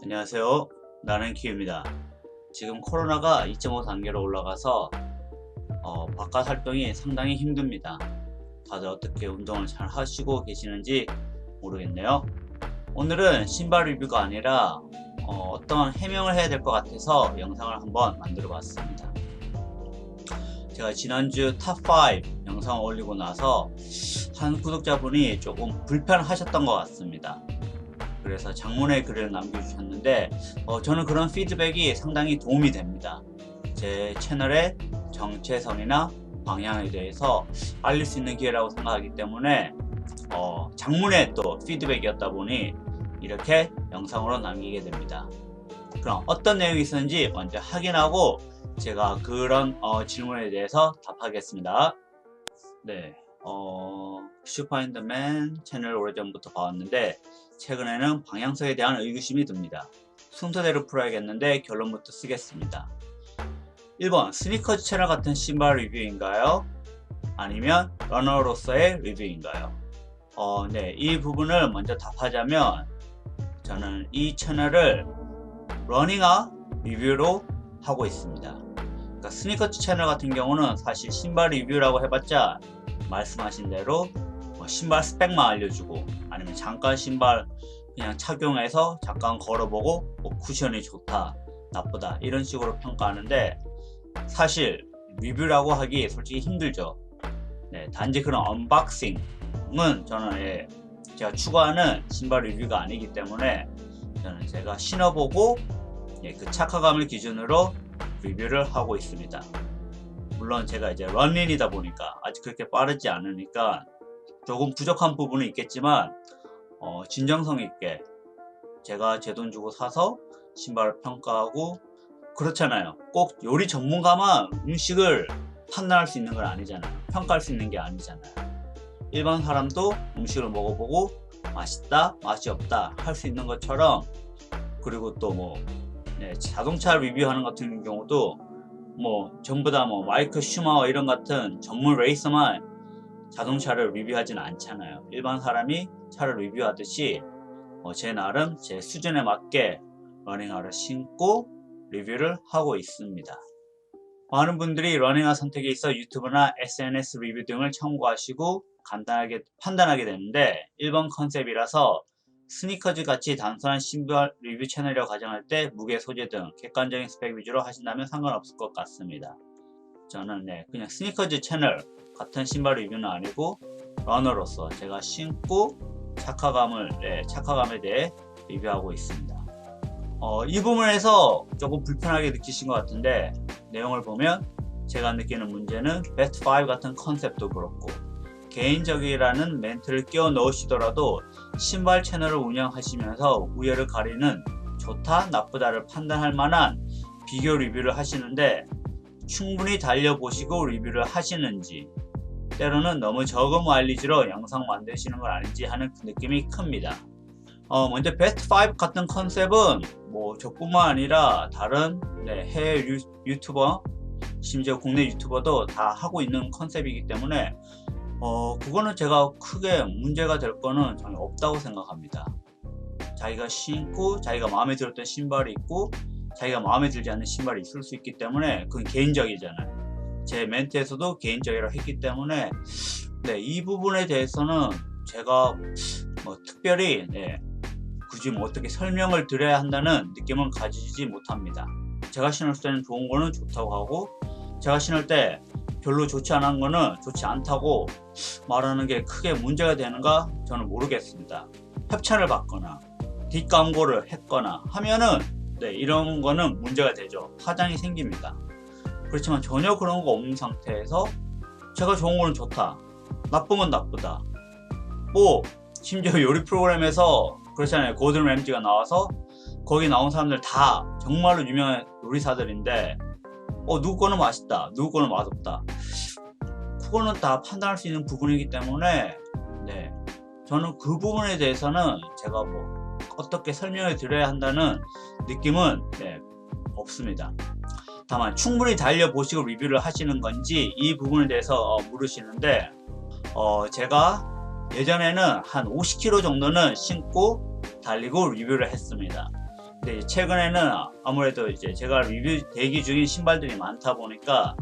안녕하세요. 나는 키우입니다. 지금 코로나가 2.5 단계로 올라가서 바깥 활동이 상당히 힘듭니다. 다들 어떻게 운동을 잘 하시고 계시는지 모르겠네요. 오늘은 신발 리뷰가 아니라 어떤 해명을 해야 될 것 같아서 영상을 한번 만들어 봤습니다. 제가 지난주 탑5 영상을 올리고 나서 한 구독자분이 조금 불편하셨던 것 같습니다. 그래서 장문의 글을 남겨주셨는데 저는 그런 피드백이 상당히 도움이 됩니다. 제 채널의 정체성이나 방향에 대해서 알릴 수 있는 기회라고 생각하기 때문에 장문의 또 피드백이었다 보니 이렇게 영상으로 남기게 됩니다. 그럼 어떤 내용이 있었는지 먼저 확인하고 제가 그런 질문에 대해서 답하겠습니다. 네, 슈퍼핸드맨 채널 오래전부터 봐왔는데 최근에는 방향성에 대한 의구심이 듭니다. 순서대로 풀어야겠는데 결론부터 쓰겠습니다. 1번 스니커즈 채널 같은 신발 리뷰인가요? 아니면 러너로서의 리뷰인가요? 네, 이 부분을 먼저 답하자면 저는 이 채널을 러닝화 리뷰로 하고 있습니다. 그러니까 스니커즈 채널 같은 경우는 사실 신발 리뷰라고 해봤자 말씀하신 대로 신발 스펙만 알려주고 아니면 잠깐 신발 그냥 착용해서 잠깐 걸어보고 쿠션이 좋다 나쁘다 이런 식으로 평가하는데 사실 리뷰라고 하기 솔직히 힘들죠. 네, 단지 그런 언박싱은 저는 제가 추구하는 신발 리뷰가 아니기 때문에 저는 제가 신어보고 그 착화감을 기준으로 리뷰를 하고 있습니다. 물론 제가 이제 런닝이다 보니까 아직 그렇게 빠르지 않으니까 조금 부족한 부분은 있겠지만 진정성 있게 제가 제 돈 주고 사서 신발을 평가하고 그렇잖아요. 꼭 요리 전문가만 음식을 판단할 수 있는 건 아니잖아요. 평가할 수 있는 게 아니잖아요. 일반 사람도 음식을 먹어보고 맛있다 맛이 없다 할 수 있는 것처럼 그리고 또 자동차 리뷰하는 같은 경우도 전부 다 마이크 슈마워 이런 같은 전문 레이서만 자동차를 리뷰하지는 않잖아요. 일반 사람이 차를 리뷰하듯이 제 나름 제 수준에 맞게 러닝화를 신고 리뷰를 하고 있습니다. 많은 분들이 러닝화 선택에 있어 유튜브나 SNS 리뷰 등을 참고하시고 간단하게 판단하게 되는데 1번 컨셉이라서 스니커즈 같이 단순한 신발 리뷰 채널이라고 가정할 때 무게 소재 등 객관적인 스펙 위주로 하신다면 상관없을 것 같습니다. 저는 그냥 스니커즈 채널 같은 신발 리뷰는 아니고 러너로서 제가 신고 착화감에 대해 리뷰하고 있습니다. 이 부분에서 조금 불편하게 느끼신 것 같은데 내용을 보면 제가 느끼는 문제는 베스트 5 같은 컨셉도 그렇고 개인적이라는 멘트를 끼워 넣으시더라도 신발 채널을 운영하시면서 우열을 가리는 좋다 나쁘다를 판단할 만한 비교 리뷰를 하시는데 충분히 달려보시고 리뷰를 하시는지 때로는 너무 적은 마일리지로 영상 만드시는 건 아닌지 하는 그 느낌이 큽니다. 먼저 베스트 5 같은 컨셉은 저뿐만 아니라 다른 해외 유튜버 심지어 국내 유튜버도 다 하고 있는 컨셉이기 때문에 그거는 제가 크게 문제가 될 거는 전혀 없다고 생각합니다. 자기가 신고 자기가 마음에 들었던 신발이 있고 자기가 마음에 들지 않는 신발이 있을 수 있기 때문에 그건 개인적이잖아요. 제 멘트에서도 개인적이라고 했기 때문에 이 부분에 대해서는 제가 특별히 굳이 어떻게 설명을 드려야 한다는 느낌은 가지지 못합니다. 제가 신을 때는 좋은 거는 좋다고 하고 제가 신을 때 별로 좋지 않은 거는 좋지 않다고 말하는 게 크게 문제가 되는가 저는 모르겠습니다. 협찬을 받거나 뒷광고를 했거나 하면은 이런 거는 문제가 되죠. 파장이 생깁니다. 그렇지만 전혀 그런 거 없는 상태에서 제가 좋은 거는 좋다 나쁜 건 나쁘다 심지어 요리 프로그램에서 그렇잖아요. 고든 램지가 나와서 거기 나온 사람들 다 정말로 유명한 요리사들인데 누구 거는 맛있다 누구 거는 맛없다 그거는 다 판단할 수 있는 부분이기 때문에 저는 그 부분에 대해서는 제가 어떻게 설명을 드려야 한다는 느낌은 없습니다. 다만 충분히 달려보시고 리뷰를 하시는 건지 이 부분에 대해서 물으시는데 제가 예전에는 한 50km 정도는 신고 달리고 리뷰를 했습니다. 근데 최근에는 아무래도 이제 제가 리뷰 대기 중인 신발들이 많다 보니까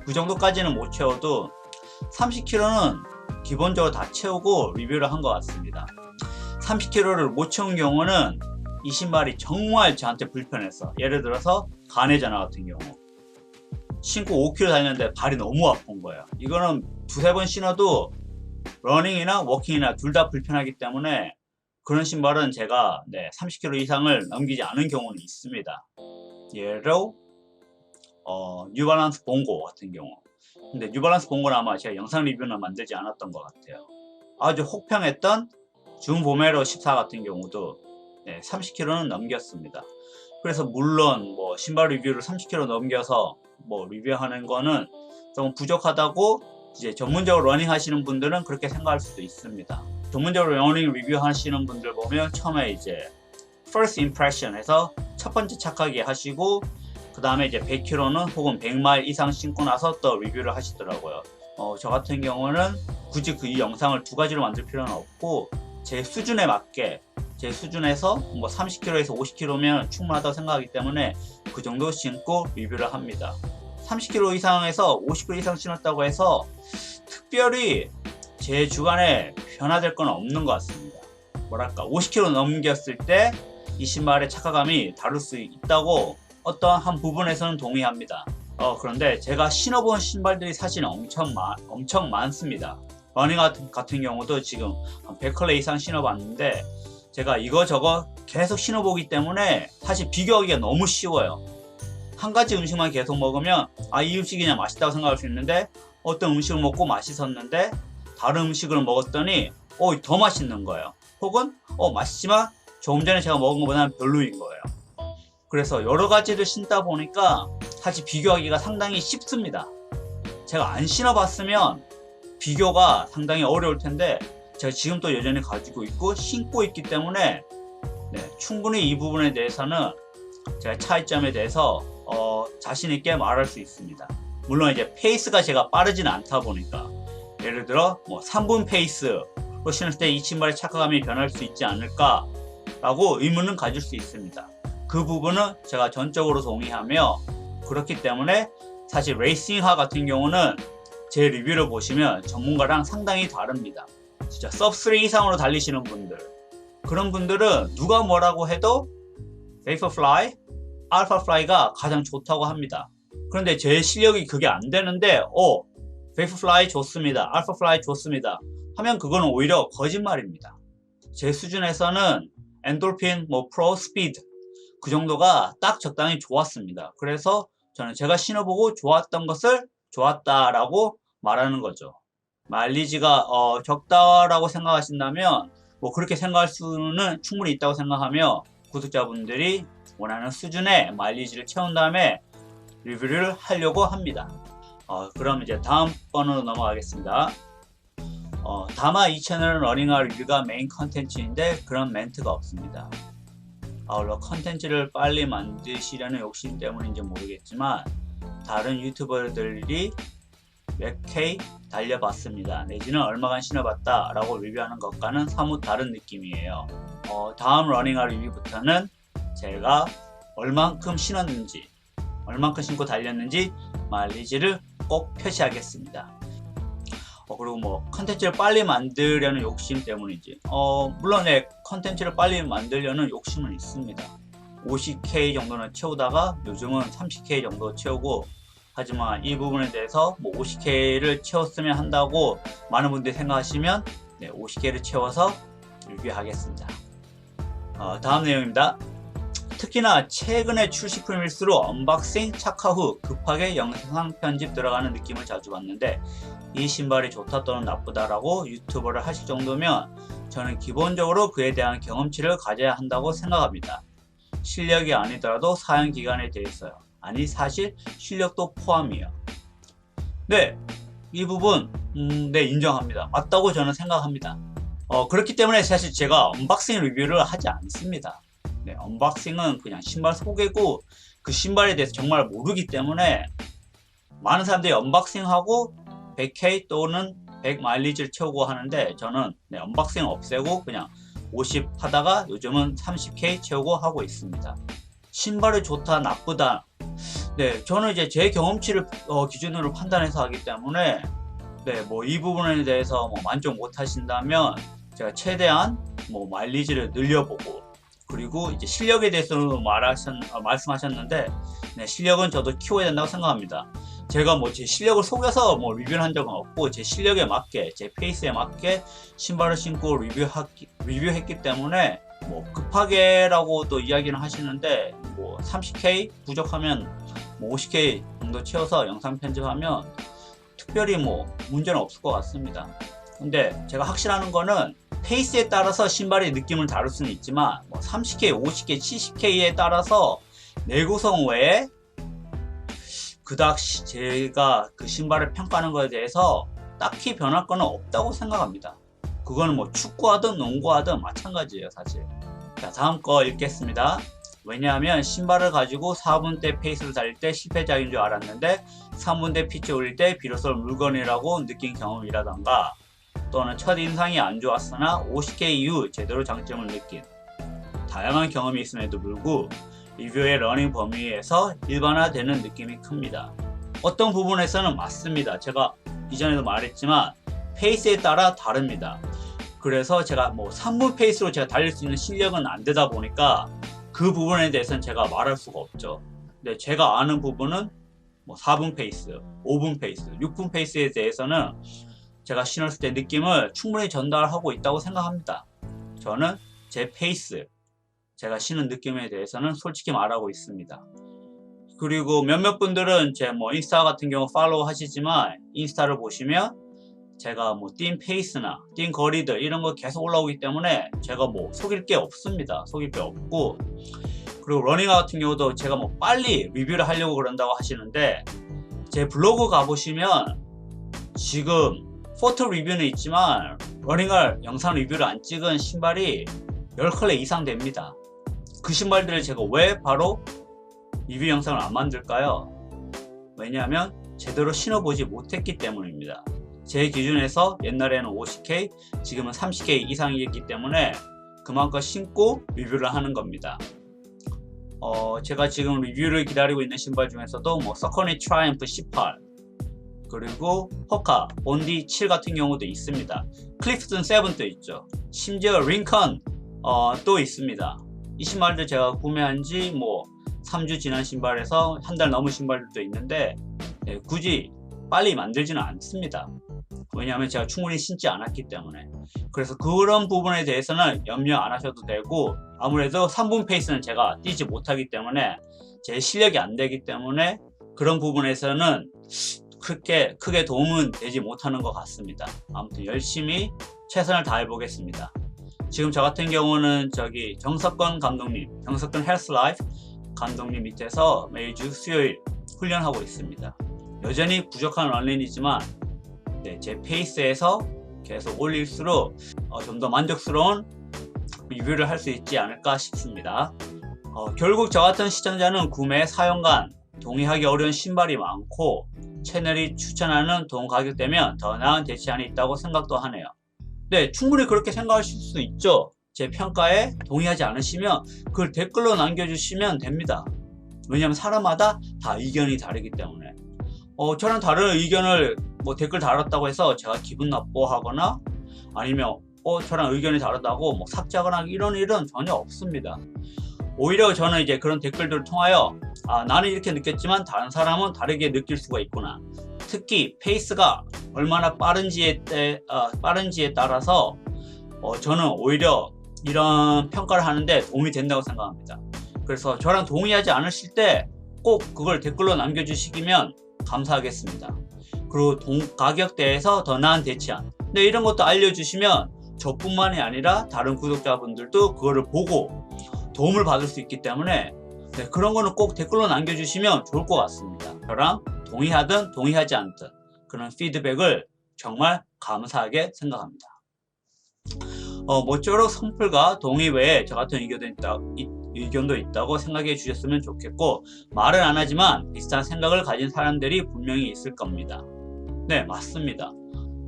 그 정도까지는 못 채워도 30kg는 기본적으로 다 채우고 리뷰를 한 것 같습니다. 30kg를 못 채운 경우는 이 신발이 정말 저한테 불편해서, 예를 들어서 가네자나 같은 경우 신고 5km 달렸는데 발이 너무 아픈 거예요. 이거는 두세 번 신어도 러닝이나 워킹이나 둘 다 불편하기 때문에 그런 신발은 제가 30km 이상을 넘기지 않은 경우는 있습니다. 예로 뉴발란스 봉고 같은 경우. 근데 뉴발란스 봉고는 아마 제가 영상 리뷰는 만들지 않았던 것 같아요. 아주 혹평했던 줌보메로 14 같은 경우도 30km는 넘겼습니다. 그래서 물론 뭐 신발 리뷰를 30km 넘겨서 뭐 리뷰하는 거는 좀 부족하다고 이제 전문적으로 러닝 하시는 분들은 그렇게 생각할 수도 있습니다. 전문적으로 러닝 리뷰 하시는 분들 보면 처음에 이제 first impression 해서 첫 번째 착하게 하시고 그 다음에 이제 100km는 혹은 100마일 이상 신고 나서 또 리뷰를 하시더라고요. 저 같은 경우는 굳이 이 영상을 두 가지로 만들 필요는 없고 제 수준에 맞게 제 수준에서 뭐 30km에서 50km면 충분하다고 생각하기 때문에 그 정도 신고 리뷰를 합니다. 30km 이상에서 50km 이상 신었다고 해서 특별히 제 주관에 변화될 건 없는 것 같습니다. 뭐랄까 50km 넘겼을 때 이 신발의 착화감이 다를 수 있다고 어떤 한 부분에서는 동의합니다. 그런데 제가 신어본 신발들이 사실 엄청 많습니다. 러닝 같은 경우도 지금 한 100컬레 이상 신어봤는데 제가 이거저거 계속 신어보기 때문에 사실 비교하기가 너무 쉬워요. 한 가지 음식만 계속 먹으면 이 음식이 그냥 맛있다고 생각할 수 있는데 어떤 음식을 먹고 맛있었는데 다른 음식을 먹었더니 더 맛있는 거예요. 혹은 맛있지만 조금 전에 제가 먹은 것보다는 별로인 거예요. 그래서 여러 가지를 신다 보니까 사실 비교하기가 상당히 쉽습니다. 제가 안 신어봤으면 비교가 상당히 어려울 텐데 제가 지금 또 여전히 가지고 있고 신고 있기 때문에 충분히 이 부분에 대해서는 제가 차이점에 대해서 자신 있게 말할 수 있습니다. 물론 이제 페이스가 제가 빠르지는 않다 보니까 예를 들어 뭐 3분 페이스로 신을 때 이 신발의 착화감이 변할 수 있지 않을까 라고 의문은 가질 수 있습니다. 그 부분은 제가 전적으로 동의하며 그렇기 때문에 사실 레이싱화 같은 경우는 제 리뷰를 보시면 전문가랑 상당히 다릅니다. 진짜 sub3 이상으로 달리시는 분들, 그런 분들은 누가 뭐라고 해도 베이퍼플라이, 알파플라이가 가장 좋다고 합니다. 그런데 제 실력이 그게 안 되는데 베이퍼플라이 좋습니다, 알파플라이 좋습니다 하면 그거는 오히려 거짓말입니다. 제 수준에서는 엔돌핀, 프로 스피드 그 정도가 딱 적당히 좋았습니다. 그래서 저는 제가 신어보고 좋았던 것을 좋았다라고 말하는 거죠. 마일리지가 적다라고 생각하신다면 그렇게 생각할 수는 충분히 있다고 생각하며 구독자분들이 원하는 수준의 마일리지를 채운 다음에 리뷰를 하려고 합니다. 그럼 이제 다음 번으로 넘어가겠습니다. 다마 이 채널은 러닝화 리뷰가 메인 컨텐츠인데 그런 멘트가 없습니다. 아울러 컨텐츠를 빨리 만드시려는 욕심 때문인지 모르겠지만 다른 유튜버들이 몇 K 달려봤습니다 내지는 얼마간 신어봤다 라고 리뷰하는 것과는 사뭇 다른 느낌이에요. 다음 러닝화 리뷰부터는 제가 얼만큼 신었는지 얼만큼 신고 달렸는지 마일리지를 꼭 표시하겠습니다. 그리고 컨텐츠를 빨리 만들려는 욕심 때문인지 물론 컨텐츠를 빨리 만들려는 욕심은 있습니다. 50K 정도는 채우다가 요즘은 30K 정도 채우고, 하지만 이 부분에 대해서 50K를 채웠으면 한다고 많은 분들이 생각하시면 50K를 채워서 리뷰하겠습니다. 다음 내용입니다. 특히나 최근에 출시품일수록 언박싱 착화 후 급하게 영상 편집 들어가는 느낌을 자주 받는데 이 신발이 좋다 또는 나쁘다 라고 유튜버를 하실 정도면 저는 기본적으로 그에 대한 경험치를 가져야 한다고 생각합니다. 실력이 아니더라도 사용 기간에 대해서요. 아니 사실 실력도 포함이에요. 이 부분 인정합니다. 맞다고 저는 생각합니다. 그렇기 때문에 사실 제가 언박싱 리뷰를 하지 않습니다. 언박싱은 그냥 신발 소개고 그 신발에 대해서 정말 모르기 때문에 많은 사람들이 언박싱하고 100K 또는 100 마일리지를 채우고 하는데 저는 언박싱 없애고 그냥 50 하다가 요즘은 30K 채우고 하고 있습니다. 신발이 좋다 나쁘다, 네, 저는 이제 제 경험치를 기준으로 판단해서 하기 때문에 네, 뭐 이 부분에 대해서 뭐 만족 못 하신다면 제가 최대한 뭐 마일리지를 늘려보고, 그리고 이제 실력에 대해서는 말씀하셨는데, 네, 실력은 저도 키워야 된다고 생각합니다. 제가 뭐 제 실력을 속여서 뭐 리뷰를 한 적은 없고, 제 실력에 맞게, 제 페이스에 맞게 신발을 신고 리뷰했기 때문에, 뭐 급하게라고도 이야기는 하시는데, 뭐 30K 부족하면 뭐 50K 정도 채워서 영상 편집하면 특별히 뭐 문제는 없을 것 같습니다. 근데 제가 확실한 거는 페이스에 따라서 신발의 느낌을 다룰 수는 있지만, 뭐 30K, 50K, 70K에 따라서 내구성 외에 그닥 제가 그 신발을 평가하는 것에 대해서 딱히 변할 거는 없다고 생각합니다. 그거는 뭐 축구하든 농구하든 마찬가지예요, 사실. 자, 다음 거 읽겠습니다. 왜냐하면 신발을 가지고 4분대 페이스를 달릴 때 실패작인 줄 알았는데 3분대 피치 올릴 때 비로소 물건이라고 느낀 경험이라던가, 또는 첫인상이 안 좋았으나 50K 이후 제대로 장점을 느낀 다양한 경험이 있음에도 불구하고 리뷰의 러닝 범위에서 일반화되는 느낌이 큽니다. 어떤 부분에서는 맞습니다. 제가 이전에도 말했지만 페이스에 따라 다릅니다. 그래서 제가 뭐 3분 페이스로 제가 달릴 수 있는 실력은 안 되다 보니까 그 부분에 대해서는 제가 말할 수가 없죠. 근데 제가 아는 부분은 뭐 4분 페이스, 5분 페이스, 6분 페이스에 대해서는 제가 신었을 때 느낌을 충분히 전달하고 있다고 생각합니다. 저는 제 페이스, 제가 신은 느낌에 대해서는 솔직히 말하고 있습니다. 그리고 몇몇 분들은 제 뭐 인스타 같은 경우 팔로우 하시지만, 인스타를 보시면 제가 뭐 뛴 페이스나 뛴 거리들 이런 거 계속 올라오기 때문에 제가 뭐 속일 게 없습니다. 속일 게 없고, 그리고 러닝 같은 경우도 제가 뭐 빨리 리뷰를 하려고 그런다고 하시는데, 제 블로그 가보시면 지금 포토 리뷰는 있지만 러닝할 영상 리뷰를 안 찍은 신발이 10컬레 이상 됩니다. 그 신발들을 제가 왜 바로 리뷰 영상을 안 만들까요? 왜냐하면 제대로 신어보지 못했기 때문입니다. 제 기준에서 옛날에는 50K, 지금은 30K 이상이기 때문에 그만큼 신고 리뷰를 하는 겁니다. 제가 지금 리뷰를 기다리고 있는 신발 중에서도 뭐 서커니 트라이언프 18, 그리고 호카 본디 7 같은 경우도 있습니다. 클리프튼 7도 있죠. 심지어 링컨 또 있습니다. 이 신발들 제가 구매한 지 뭐 3주 지난 신발에서 한 달 넘은 신발들도 있는데, 네, 굳이 빨리 만들지는 않습니다. 왜냐하면 제가 충분히 신지 않았기 때문에. 그래서 그런 부분에 대해서는 염려 안 하셔도 되고, 아무래도 3분 페이스는 제가 뛰지 못하기 때문에 제 실력이 안 되기 때문에 그런 부분에서는 그렇게 크게 도움은 되지 못하는 것 같습니다. 아무튼 열심히 최선을 다해 보겠습니다. 지금 저 같은 경우는 저기 정석권 감독님, 정석권 헬스라이프 감독님 밑에서 매주 수요일 훈련하고 있습니다. 여전히 부족한 런닝이지만 네, 제 페이스에서 계속 올릴수록 좀 더 만족스러운 리뷰를 할 수 있지 않을까 싶습니다. 결국 저 같은 시청자는 구매 사용감 동의하기 어려운 신발이 많고, 채널이 추천하는 동 가격대면 더 나은 대체안이 있다고 생각도 하네요. 네, 충분히 그렇게 생각하실 수 있죠. 제 평가에 동의하지 않으시면 그걸 댓글로 남겨주시면 됩니다. 왜냐하면 사람마다 다 의견이 다르기 때문에. 저랑 다른 의견을 뭐 댓글 달았다고 해서 제가 기분 나빠하거나, 아니면 저랑 의견이 다르다고 뭐 삭제하거나 이런 일은 전혀 없습니다. 오히려 저는 이제 그런 댓글들을 통하여 나는 이렇게 느꼈지만 다른 사람은 다르게 느낄 수가 있구나, 특히 페이스가 얼마나 빠른지에 따라서 저는 오히려 이런 평가를 하는데 도움이 된다고 생각합니다. 그래서 저랑 동의하지 않으실 때 꼭 그걸 댓글로 남겨주시면 감사하겠습니다. 그리고 가격대에서 더 나은 대체안, 네, 이런 것도 알려주시면 저뿐만이 아니라 다른 구독자분들도 그거를 보고 도움을 받을 수 있기 때문에, 네, 그런 거는 꼭 댓글로 남겨주시면 좋을 것 같습니다. 저랑 동의하든 동의하지 않든 그런 피드백을 정말 감사하게 생각합니다. 모쪼록 선풀과 동의 외에 저 같은 의견도 있다고 생각해 주셨으면 좋겠고, 말은 안 하지만 비슷한 생각을 가진 사람들이 분명히 있을 겁니다. 네, 맞습니다.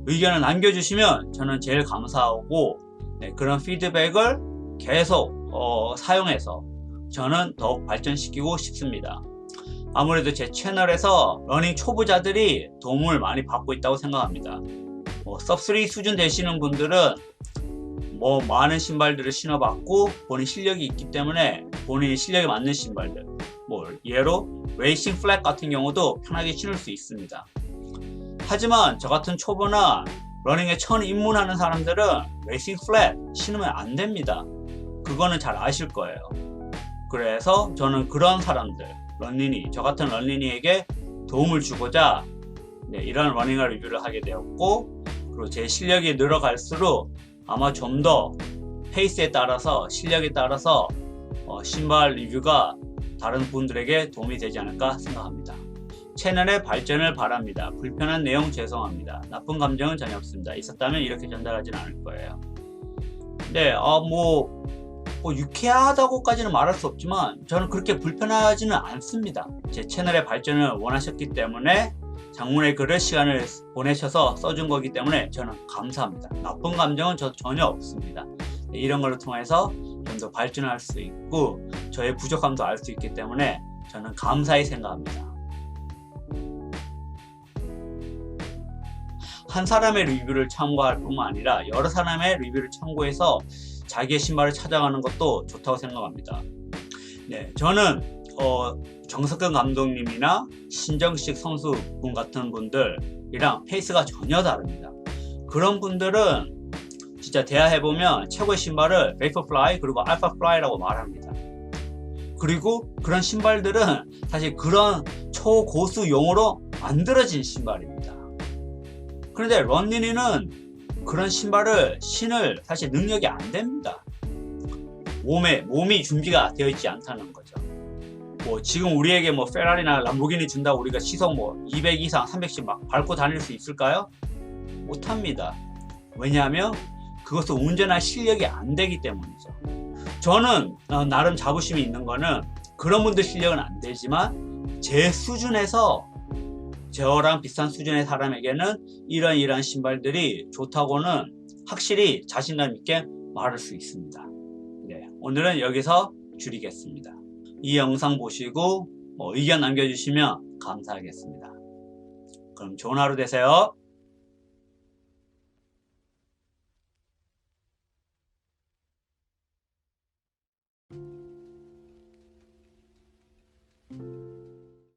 의견을 남겨주시면 저는 제일 감사하고, 그런 피드백을 계속 사용해서 저는 더욱 발전시키고 싶습니다. 아무래도 제 채널에서 러닝 초보자들이 도움을 많이 받고 있다고 생각합니다. 섭3 수준 되시는 분들은 많은 신발들을 신어봤고 본인 실력이 있기 때문에 본인 실력에 맞는 신발들, 예로 레이싱 플랫 같은 경우도 편하게 신을 수 있습니다. 하지만 저 같은 초보나 러닝에 처음 입문하는 사람들은 레이싱 플랫 신으면 안 됩니다. 그거는 잘 아실 거예요. 그래서 저는 그런 사람들, 저 같은 런니니에게 도움을 주고자 이런 러닝화 리뷰를 하게 되었고, 그리고 제 실력이 늘어갈수록 아마 좀 더 페이스에 따라서 실력에 따라서 신발 리뷰가 다른 분들에게 도움이 되지 않을까 생각합니다. 채널의 발전을 바랍니다. 불편한 내용 죄송합니다. 나쁜 감정은 전혀 없습니다. 있었다면 이렇게 전달하지는 않을 거예요. 유쾌하다고까지는 말할 수 없지만 저는 그렇게 불편하지는 않습니다. 제 채널의 발전을 원하셨기 때문에 장문의 글을 시간을 보내셔서 써준 거기 때문에 저는 감사합니다. 나쁜 감정은 전혀 없습니다. 이런 걸로 통해서 좀 더 발전할 수 있고 저의 부족함도 알 수 있기 때문에 저는 감사히 생각합니다. 한 사람의 리뷰를 참고할 뿐만 아니라 여러 사람의 리뷰를 참고해서 자기의 신발을 찾아가는 것도 좋다고 생각합니다. 저는 정석근 감독님이나 신정식 선수분 같은 분들이랑 페이스가 전혀 다릅니다. 그런 분들은 진짜 대화해보면 최고의 신발을 베이퍼플라이 그리고 알파플라이라고 말합니다. 그리고 그런 신발들은 사실 그런 초고수용으로 만들어진 신발입니다. 그런데 런니니는 그런 신발을 신을 사실 능력이 안 됩니다. 몸이 준비가 되어 있지 않다는 거죠. 지금 우리에게 페라리나 람보기니 준다고 우리가 시속 200 이상 300씩 막 밟고 다닐 수 있을까요? 못합니다. 왜냐하면 그것을 운전할 실력이 안 되기 때문이죠. 저는 나름 자부심이 있는 거는 그런 분들 실력은 안 되지만 제 수준에서 저랑 비슷한 수준의 사람에게는 이런 신발들이 좋다고는 확실히 자신감 있게 말할 수 있습니다. 오늘은 여기서 줄이겠습니다. 이 영상 보시고 의견 남겨주시면 감사하겠습니다. 그럼 좋은 하루 되세요.